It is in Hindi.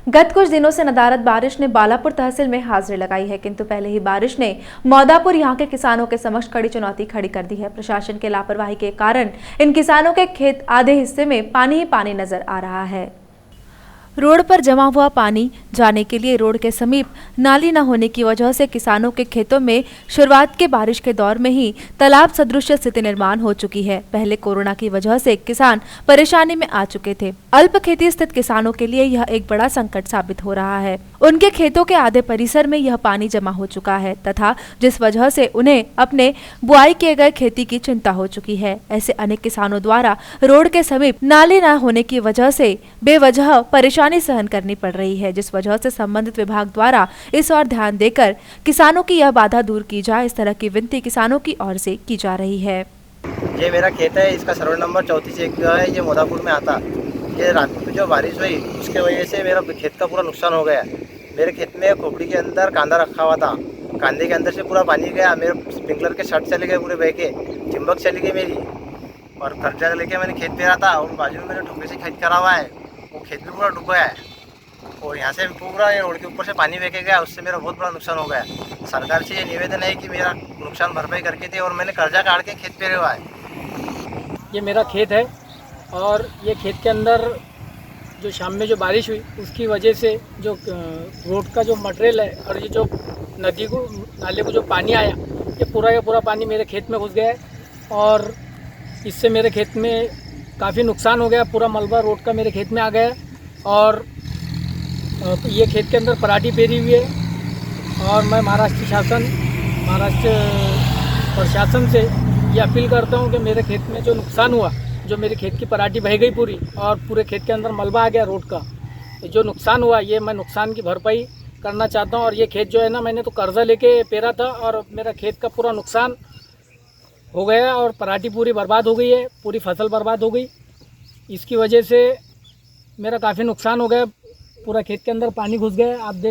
गत कुछ दिनों से नदारद बारिश ने बालापुर तहसील में हाजिरी लगाई है, किंतु पहले ही बारिश ने मौदापुर यहां के किसानों के समक्ष कड़ी चुनौती खड़ी कर दी है। प्रशासन के लापरवाही के कारण इन किसानों के खेत आधे हिस्से में पानी ही पानी नजर आ रहा है। रोड पर जमा हुआ पानी जाने के लिए रोड के समीप नाली न होने की वजह से किसानों के खेतों में शुरुआत के बारिश के दौर में ही तालाब सदृश स्थिति निर्माण हो चुकी है। पहले कोरोना की वजह से किसान परेशानी में आ चुके थे। अल्प खेती स्थित किसानों के लिए यह एक बड़ा संकट साबित हो रहा है। उनके खेतों के आधे परिसर में यह पानी जमा हो चुका है तथा जिस वजह से उन्हें अपने बुआई किए गए खेती की चिंता हो चुकी है। ऐसे अनेक किसानों द्वारा रोड के समीप नाली न होने की वजह से बेवजह परेशानी सहन करनी पड़ रही है, जिस वजह से संबंधित विभाग द्वारा इस ओर ध्यान देकर किसानों की यह बाधा दूर की जाए, इस तरह की विनती किसानों की ओर से की जा रही है। ये मेरा खेत है, इसका सर्वे नंबर 34 जो है ये मौदापुर में आता। ये रात में जो बारिश हुई उसके वजह से मेरा खेत का पूरा नुकसान हो गया। मेरे खेत में खोपड़ी के अंदर कांदा रखा हुआ था, कांदे के अंदर से पूरा पानी गया। मेरे स्प्रिंकलर के शर्ट चले गए पूरे बह के, चिंबक चली गई मेरी। और कर्जा लेके मैंने खेत पेरा था और बाजू में मैंने ठोके से खेत करा हुआ है, वो खेत भी पूरा डूब गया है। और यहाँ से पूरा ये रोड के ऊपर से पानी बह के गया, उससे मेरा बहुत बड़ा नुकसान हो गया। सरकार से ये निवेदन है कि मेरा नुकसान भरपाई करके दे, और मैंने कर्जा काट के खेत पेरे हुआ है। ये मेरा खेत है और ये खेत के अंदर जो शाम में जो बारिश हुई उसकी वजह से जो रोड का जो मटेरियल है और ये जो नदी को नाले को जो पानी आया, ये पूरा का पूरा पानी मेरे खेत में घुस गया है और इससे मेरे खेत में काफ़ी नुकसान हो गया। पूरा मलबा रोड का मेरे खेत में आ गया है और ये खेत के अंदर पराठी पेरी हुई है। और मैं महाराष्ट्र प्रशासन से ये अपील करता हूँ कि मेरे खेत में जो नुकसान हुआ, जो मेरे खेत की पराठी बह गई पूरी और पूरे खेत के अंदर मलबा आ गया रोड का, जो नुकसान हुआ ये मैं नुकसान की भरपाई करना चाहता हूँ। और ये खेत जो है ना, मैंने तो कर्जा लेके पेरा था और मेरा खेत का पूरा नुकसान हो गया और पराठी पूरी बर्बाद हो गई है, पूरी फसल बर्बाद हो गई। इसकी वजह से मेरा काफ़ी नुकसान हो गया, पूरा खेत के अंदर पानी घुस गया। आप देख